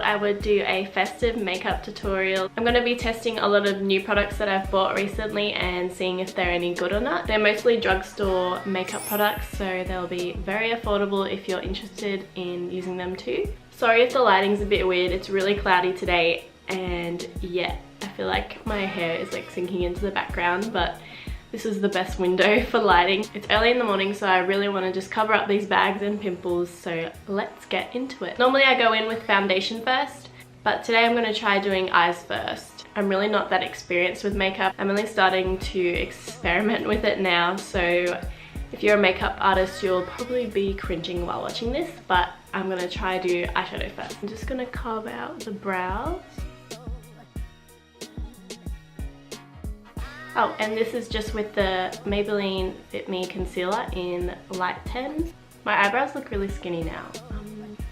I would do a festive makeup tutorial. I'm going to be testing a lot of new products that I've bought recently and seeing if they're any good or not. They're mostly drugstore makeup products, so they'll be very affordable if you're interested in using them too. Sorry if the lighting's a bit weird, it's really cloudy today, and yeah, I feel like my hair is like sinking into the background, but this is the best window for lighting. It's early in the morning, so I really want to just cover up these bags and pimples, so let's get into it. Normally I go in with foundation first, but today I'm going to try doing eyes first. I'm really not that experienced with makeup. I'm only starting to experiment with it now, so if you're a makeup artist, you'll probably be cringing while watching this, but I'm going to try do eyeshadow first. I'm just going to carve out the brows. Oh, and this is just with the Maybelline Fit Me Concealer in Light 10. My eyebrows look really skinny now.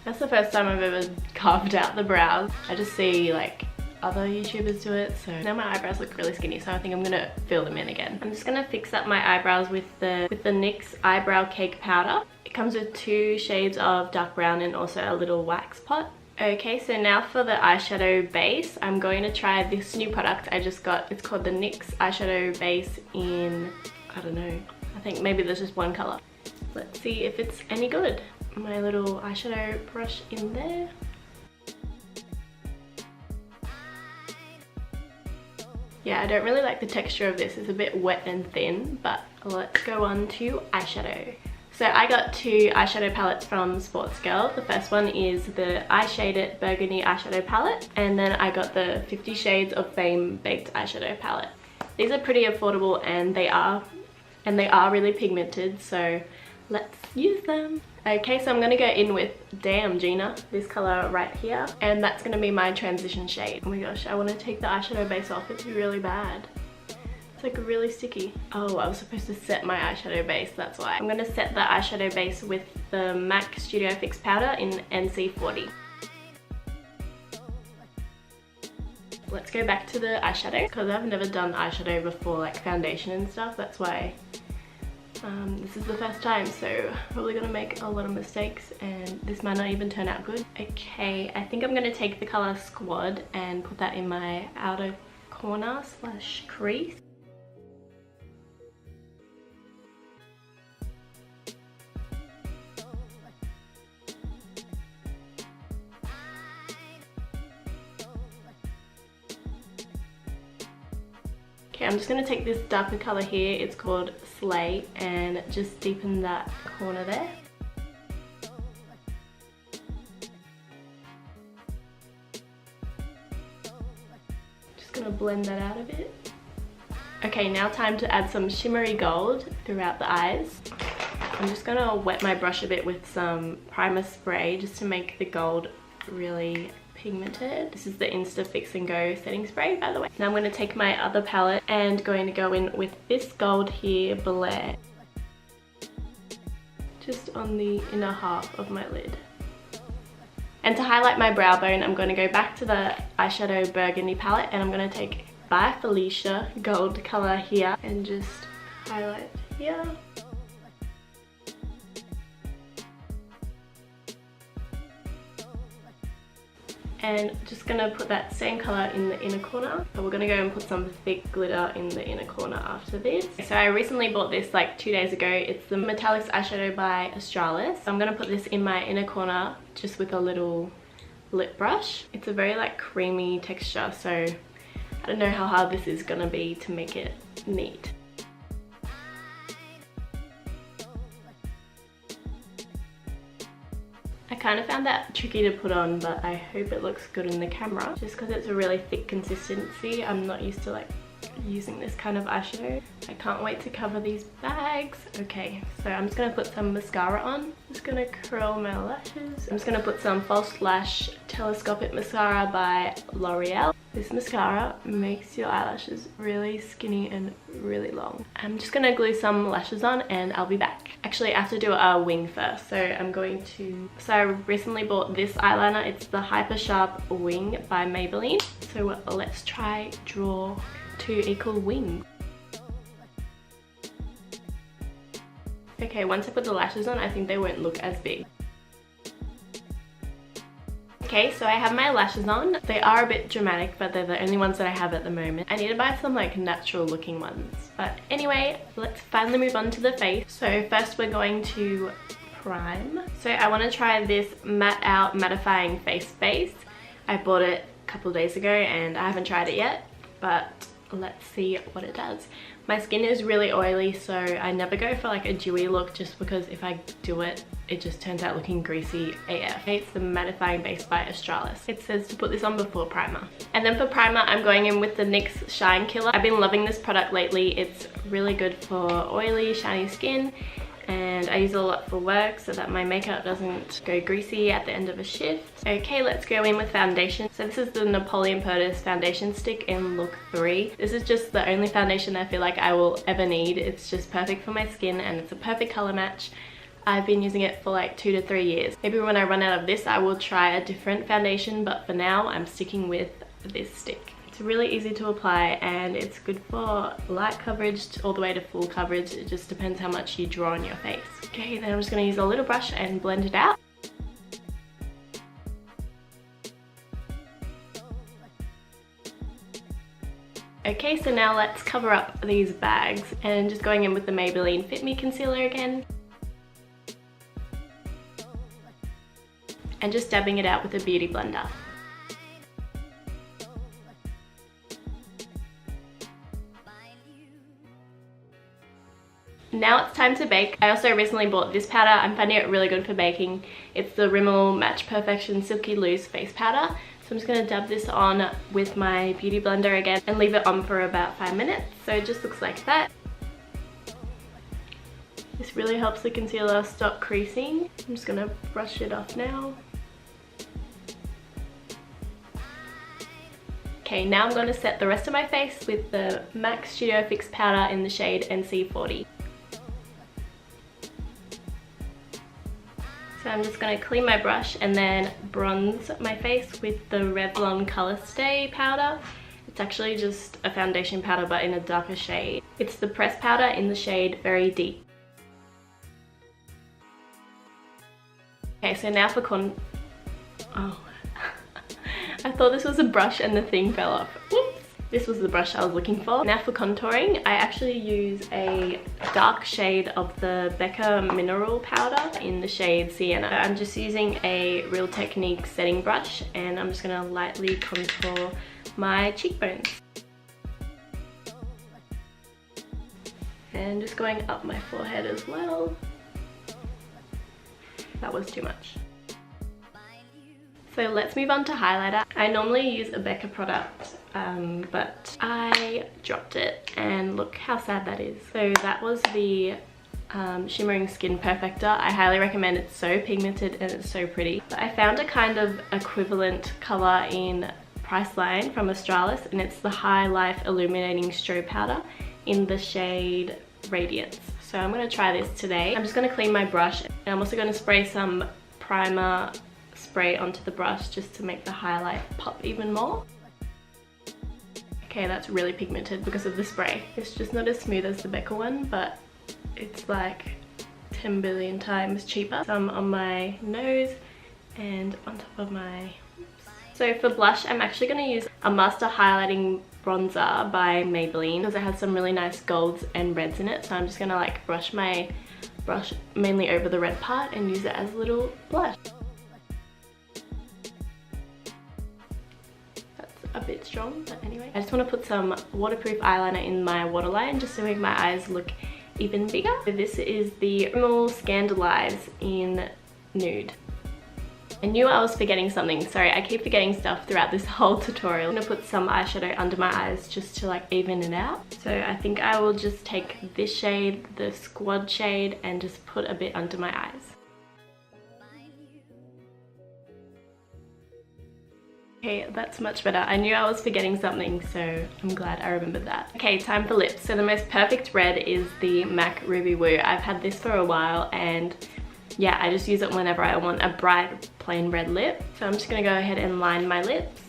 That's the first time I've ever carved out the brows. I just see like other YouTubers do it, so now my eyebrows look really skinny, so I think I'm gonna fill them in again. I'm just gonna fix up my eyebrows with the NYX Eyebrow Cake Powder. It comes with 2 shades of dark brown and also a little wax pot. Okay, so now for the eyeshadow base, I'm going to try this new product I just got. It's called the NYX eyeshadow base in, I don't know, I think maybe there's just one color. Let's see if it's any good. My little eyeshadow brush in there. Yeah, I don't really like the texture of this. It's a bit wet and thin, but let's go on to eyeshadow. So I got 2 eyeshadow palettes from Sports Girl. The first one is the Eye Shaded Burgundy eyeshadow palette, and then I got the 50 Shades of Fame Baked eyeshadow palette. These are pretty affordable and they are really pigmented, so let's use them. Okay, so I'm gonna go in with Damn Gina, this color right here, and that's gonna be my transition shade. Oh my gosh, I want to take the eyeshadow base off. It's really bad. It's like really sticky. Oh, I was supposed to set my eyeshadow base, that's why. I'm gonna set the eyeshadow base with the MAC Studio Fix powder in NC40. Let's go back to the eyeshadow, because I've never done eyeshadow before, like foundation and stuff. That's why this is the first time, so probably gonna make a lot of mistakes and this might not even turn out good. Okay, I think I'm gonna take the color Squad and put that in my outer corner / crease. Okay, I'm just going to take this darker colour here, it's called Slay, and just deepen that corner there. Just going to blend that out a bit. Okay, now time to add some shimmery gold throughout the eyes. I'm just going to wet my brush a bit with some primer spray just to make the gold really pigmented. This is the Insta Fix and Go setting spray, by the way. Now I'm going to take my other palette and going to go in with this gold here, Belair, just on the inner half of my lid. And to highlight my brow bone, I'm going to go back to the eyeshadow burgundy palette and I'm going to take By Felicia gold color here and just highlight here. And just gonna put that same color in the inner corner. So we're gonna go and put some thick glitter in the inner corner after this. So I recently bought this like 2 days ago. It's the Metallics eyeshadow by Australis. So I'm gonna put this in my inner corner just with a little lip brush. It's a very like creamy texture, so I don't know how hard this is gonna be to make it neat. I kind of found that tricky to put on, but I hope it looks good in the camera. Just because it's a really thick consistency, I'm not used to like using this kind of eyeshadow. I can't wait to cover these bags. Okay, so I'm just going to put some mascara on. I'm just going to curl my lashes. I'm just going to put some False Lash Telescopic Mascara by L'Oreal. This mascara makes your eyelashes really skinny and really long. I'm just going to glue some lashes on and I'll be back. Actually, I have to do a wing first, so So I recently bought this eyeliner. It's the Hyper Sharp Wing by Maybelline. So let's try draw 2 equal wings. Okay, once I put the lashes on, I think they won't look as big. Okay, Okay, so I have my lashes on. They are a bit dramatic, but they're the only ones that I have at the moment. I need to buy some like natural looking ones. But anyway, let's finally move on to the face. So first we're going to prime. So I want to try this Matte Out Mattifying Face Base. I bought it a couple of days ago and I haven't tried it yet, but let's see what it does. My skin is really oily, so I never go for like a dewy look just because if I do it, it just turns out looking greasy AF. It's the Mattifying Base by Australis. It says to put this on before primer. And then for primer, I'm going in with the NYX Shine Killer. I've been loving this product lately. It's really good for oily, shiny skin. And I use it a lot for work so that my makeup doesn't go greasy at the end of a shift. Okay, let's go in with foundation. So this is the Napoleon Purtis foundation stick in look 3. This is just the only foundation I feel like I will ever need. It's just perfect for my skin and it's a perfect color match. I've been using it for like 2 to 3 years. Maybe when I run out of this, I will try a different foundation, but for now, I'm sticking with this stick. It's really easy to apply and it's good for light coverage all the way to full coverage. It just depends how much you draw on your face. Okay, then I'm just going to use a little brush and blend it out. Okay, so now let's cover up these bags and just going in with the Maybelline Fit Me Concealer again. And just dabbing it out with a beauty blender. Now it's time to bake. I also recently bought this powder. I'm finding it really good for baking. It's the Rimmel Match Perfection Silky Loose Face Powder. So I'm just going to dab this on with my beauty blender again and leave it on for about 5 minutes. So it just looks like that. This really helps the concealer stop creasing. I'm just going to brush it off now. Okay, now I'm going to set the rest of my face with the MAC Studio Fix powder in the shade NC40. So I'm just going to clean my brush and then bronze my face with the Revlon Color Stay powder. It's actually just a foundation powder but in a darker shade. It's the pressed powder in the shade Very Deep. Okay, so now for oh. I thought this was a brush and the thing fell off. Whoops! This was the brush I was looking for. Now for contouring, I actually use a dark shade of the Becca Mineral Powder in the shade Sienna. I'm just using a Real Technique setting brush and I'm just going to lightly contour my cheekbones. And just going up my forehead as well. That was too much. So let's move on to highlighter. I normally use a Becca product, but I dropped it and look how sad that is. So that was the Shimmering Skin Perfector. I highly recommend it. It's so pigmented and it's so pretty. But I found a kind of equivalent color in Priceline from Australis and it's the High Life Illuminating Strobe Powder in the shade Radiance. So I'm going to try this today. I'm just going to clean my brush and I'm also going to spray some primer spray onto the brush just to make the highlight pop even more. Okay, that's really pigmented because of the spray. It's just not as smooth as the Becca one, but it's like 10 billion times cheaper. Some on my nose and on top of my... So for blush, I'm actually going to use a Master Highlighting Bronzer by Maybelline because it has some really nice golds and reds in it. So I'm just going to like brush my brush mainly over the red part and use it as a little blush. A bit strong, but anyway. I just want to put some waterproof eyeliner in my waterline just to make my eyes look even bigger. So this is the Rimmel Scandalize in Nude. I knew I was forgetting something. Sorry, I keep forgetting stuff throughout this whole tutorial. I'm gonna put some eyeshadow under my eyes just to like even it out. So I think I will just take this shade, the Squad shade, and just put a bit under my eyes. Okay, that's much better. I knew I was forgetting something, so I'm glad I remembered that. Okay, time for lips. So the most perfect red is the MAC Ruby Woo. I've had this for a while and yeah, I just use it whenever I want a bright plain red lip. So I'm just gonna go ahead and line my lips.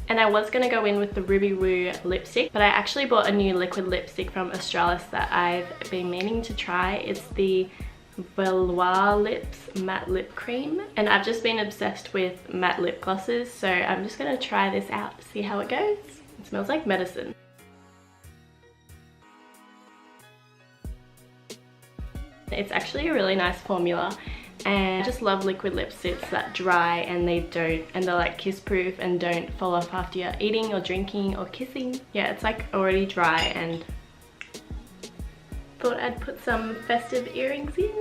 And I was going to go in with the Ruby Woo lipstick, but I actually bought a new liquid lipstick from Australis that I've been meaning to try. It's the Velour Lips matte lip cream, and I've just been obsessed with matte lip glosses, so I'm just going to try this out to see how it goes. It smells like medicine. It's actually a really nice formula, and I just love liquid lipsticks that dry and they're like kiss proof and don't fall off after you're eating or drinking or kissing. Yeah, it's like already dry, and thought I'd put some festive earrings in.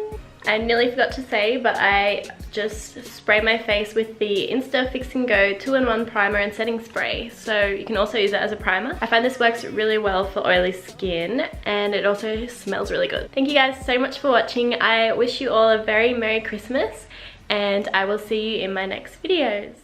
I nearly forgot to say, but I just spray my face with the Insta Fix and Go 2-in-1 primer and setting spray, so you can also use it as a primer. I find this works really well for oily skin, and it also smells really good. Thank you guys so much for watching. I wish you all a very Merry Christmas, and I will see you in my next videos.